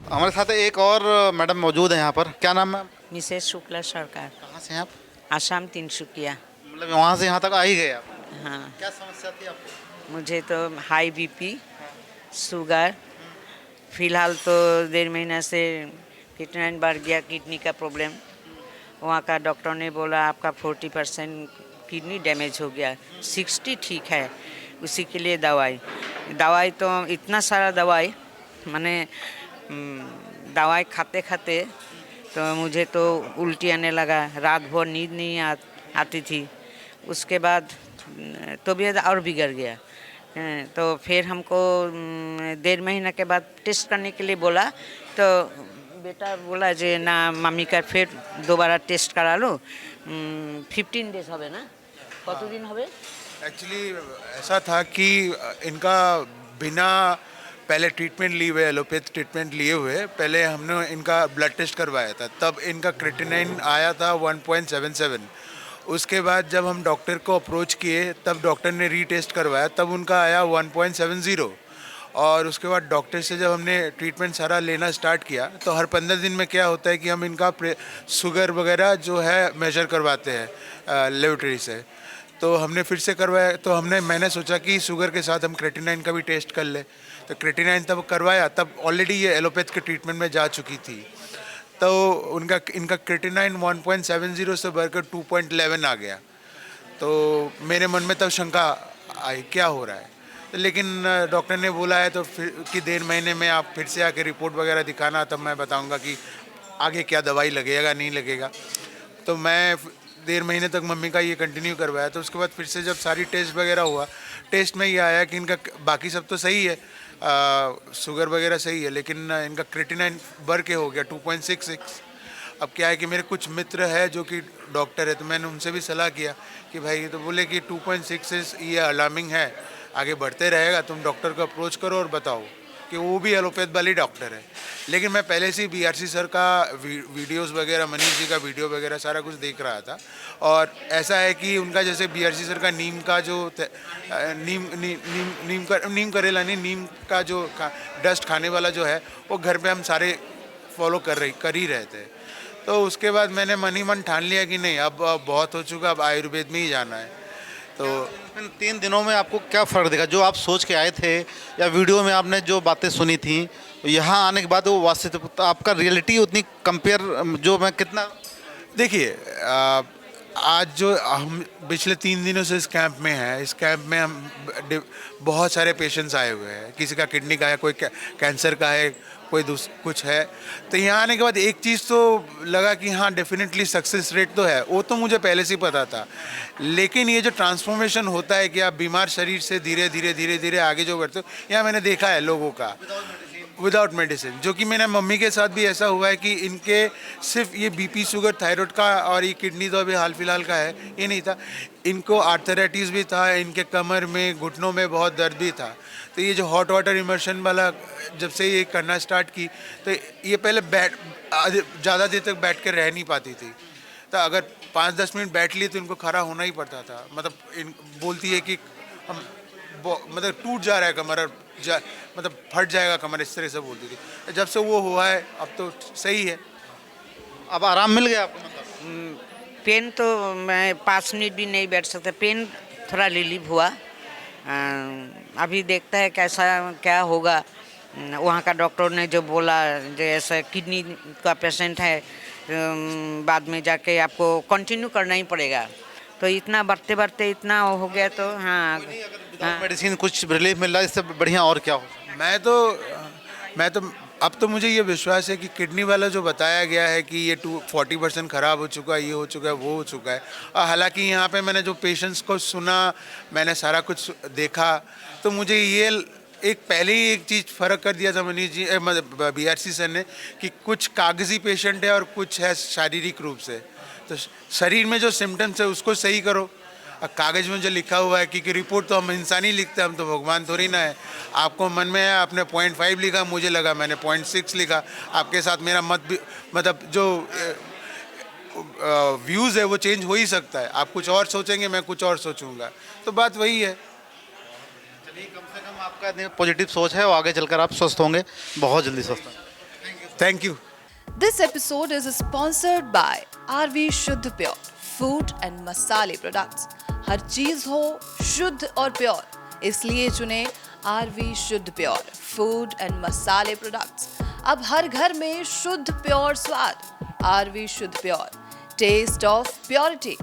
हमारे साथ एक और मैडम मौजूद है यहाँ पर। क्या नाम है? मिसेस शुक्ला सरकार। कहाँ से हैं आप? आसाम तिनसुकिया। मतलब वहाँ से यहाँ तक आ ही गए आप? हाँ। क्या समस्या थी आपको? मुझे तो हाई बीपी, शुगर, फिलहाल तो 1.5 महीना से किडनी बढ़ गया, किडनी का प्रॉब्लम। वहाँ का डॉक्टर ने बोला आपका 40% किडनी डैमेज हो गया, 60 ठीक है। उसी के लिए दवाई तो इतना सारा दवाई, मैंने दवाई खाते खाते तो मुझे तो उल्टी आने लगा, रात भर नींद नहीं आती थी। उसके बाद तबीयत और बिगड़ गया। तो फिर हमको 1.5 महीना के बाद टेस्ट करने के लिए बोला। तो बेटा बोला जे ना मम्मी का फिर दोबारा टेस्ट करा लो। 15 डेज হবে ना, কতদিন হবে? एक्चुअली ऐसा था कि इनका बिना पहले ट्रीटमेंट लिए हुए, एलोपैथ ट्रीटमेंट लिए हुए, पहले हमने इनका ब्लड टेस्ट करवाया था, तब इनका क्रिएटिनिन आया था 1.77। उसके बाद जब हम डॉक्टर को अप्रोच किए तब डॉक्टर ने रीटेस्ट करवाया, तब उनका आया 1.70। और उसके बाद डॉक्टर से जब हमने ट्रीटमेंट सारा लेना स्टार्ट किया तो हर 15 दिन में क्या होता है कि हम इनका शुगर वगैरह जो है मेजर करवाते हैं लेबोरेटरी से। तो हमने फिर से करवाया, तो मैंने सोचा कि शुगर के साथ हम क्रेटिनाइन का भी टेस्ट कर ले। तो क्रेटिनाइन तब करवाया, तब ऑलरेडी ये एलोपैथ के ट्रीटमेंट में जा चुकी थी। तो इनका क्रेटिनाइन 1.70 से बढ़कर 2.11 आ गया। तो मेरे मन में तब शंका आई क्या हो रहा है। लेकिन डॉक्टर ने बोला है तो फिर कि 1.5 महीने में आप फिर से आके रिपोर्ट वगैरह दिखाना, तब मैं बताऊंगा कि आगे क्या दवाई लगेगा नहीं लगेगा। तो मैं 1.5 महीने तक मम्मी का ये कंटिन्यू करवाया। तो उसके बाद फिर से जब सारी टेस्ट वगैरह हुआ, टेस्ट में ये आया कि इनका बाकी सब तो सही है, शुगर वगैरह सही है, लेकिन इनका क्रेटिनाइन बढ़ के हो गया 2.66। अब क्या है कि मेरे कुछ मित्र है जो कि डॉक्टर है, तो मैंने उनसे भी सलाह किया कि भाई, तो बोले कि 2.66 ये अलार्मिंग है, आगे बढ़ते रहेगा, तुम डॉक्टर को अप्रोच करो और बताओ, कि वो भी एलोपैथ वाली डॉक्टर है। लेकिन मैं पहले से ही बीआरसी सर का वीडियोस वगैरह, मनीष जी का वीडियो वगैरह सारा कुछ देख रहा था। और ऐसा है कि उनका जैसे बीआरसी सर का नीम का जो नीम करेला नहीं, नीम का जो डस्ट खाने वाला जो है, वो घर पे हम सारे फॉलो कर ही रहे थे। तो उसके बाद मैंने मन ही मन ठान लिया कि नहीं, अब बहुत हो चुका, अब आयुर्वेद में ही जाना है। तो इन 3 दिनों में आपको क्या फ़र्क दिखा? जो आप सोच के आए थे या वीडियो में आपने जो बातें सुनी थी, यहाँ आने के बाद वो वास्तविक तो आपका रियलिटी उतनी कंपेयर जो मैं कितना देखिए, आज जो हम पिछले 3 दिनों से इस कैंप में हैं, इस कैंप में हम बहुत सारे पेशेंट्स आए हुए हैं। किसी का किडनी का है, कोई कैंसर का है, कोई कुछ है। तो यहाँ आने के बाद एक चीज़ तो लगा कि हाँ, डेफिनेटली सक्सेस रेट तो है, वो तो मुझे पहले से ही पता था। लेकिन ये जो ट्रांसफॉर्मेशन होता है कि आप बीमार शरीर से धीरे धीरे धीरे धीरे आगे जो बढ़ते हो, यहाँ मैंने देखा है लोगों का विदाउट मेडिसिन, जो कि मेरे मम्मी के साथ भी ऐसा हुआ है कि इनके सिर्फ ये बीपी, शुगर, थायराइड का और ये किडनी तो अभी हाल फिलहाल का है, ये नहीं था, इनको आर्थराइटिस भी था, इनके कमर में, घुटनों में बहुत दर्द भी था। तो ये जो हॉट वाटर इमर्शन वाला जब से ये करना स्टार्ट की, तो ये पहले ज़्यादा देर तक बैठ कर रह नहीं पाती थी। तो अगर 5-10 मिनट बैठ ली तो इनको खड़ा होना ही पड़ता था। मतलब बोलती है कि हम मतलब टूट जा रहा है कमर, मतलब फट जाएगा कमर, इस तरह से बोलती थी। जब से वो हुआ है अब तो सही है। अब आराम मिल गया आपको? मतलब पेन तो मैं 5 मिनट भी नहीं बैठ सकता, पेन थोड़ा रिलीव हुआ। अभी देखता है कैसा क्या होगा। वहाँ का डॉक्टर ने जो बोला, जैसे किडनी का पेशेंट है, बाद में जाके आपको कंटिन्यू करना ही पड़ेगा। तो इतना बढ़ते बढ़ते इतना हो गया तो हाँ। मेडिसिन कुछ रिलीफ मिल रहा है, इससे बढ़िया और क्या हो? मैं तो अब तो मुझे ये विश्वास है कि किडनी वाला जो बताया गया है कि ये 40% ख़राब हो चुका है, ये हो चुका है, वो हो चुका है। और हालांकि यहाँ पे मैंने जो पेशेंट्स को सुना, मैंने सारा कुछ देखा, तो मुझे ये एक पहले ही एक चीज़ फ़र्क कर दिया था मनीष जी, मतलब बीआरसी सर ने, कि कुछ कागजी पेशेंट है और कुछ है शारीरिक रूप से। तो शरीर में जो सिम्टम्स है उसको सही करो। कागज़ में जो लिखा हुआ है, क्योंकि रिपोर्ट तो हम इंसान ही लिखते हैं, हम तो भगवान थोड़ी ना है। आपको मन में है, आपने 0.5 लिखा, मुझे लगा मैंने 0.6 लिखा। आपके साथ मेरा मत भी, मतलब जो व्यूज़ है वो चेंज हो ही सकता है। आप कुछ और सोचेंगे, मैं कुछ और सोचूंगा, तो बात वही है। चलिए, कम से कम आपका पॉजिटिव सोच है और आगे चलकर आप स्वस्थ होंगे, बहुत जल्दी स्वस्थ होंगे। Thank you. This episode is sponsored by RV शुद्ध प्योर फूड एंड मसाले प्रोडक्ट्स। हर चीज हो शुद्ध और प्योर, इसलिए चुने RV शुद्ध प्योर फूड एंड मसाले प्रोडक्ट्स। अब हर घर में शुद्ध प्योर स्वाद। RV शुद्ध प्योर, टेस्ट ऑफ प्योरिटी।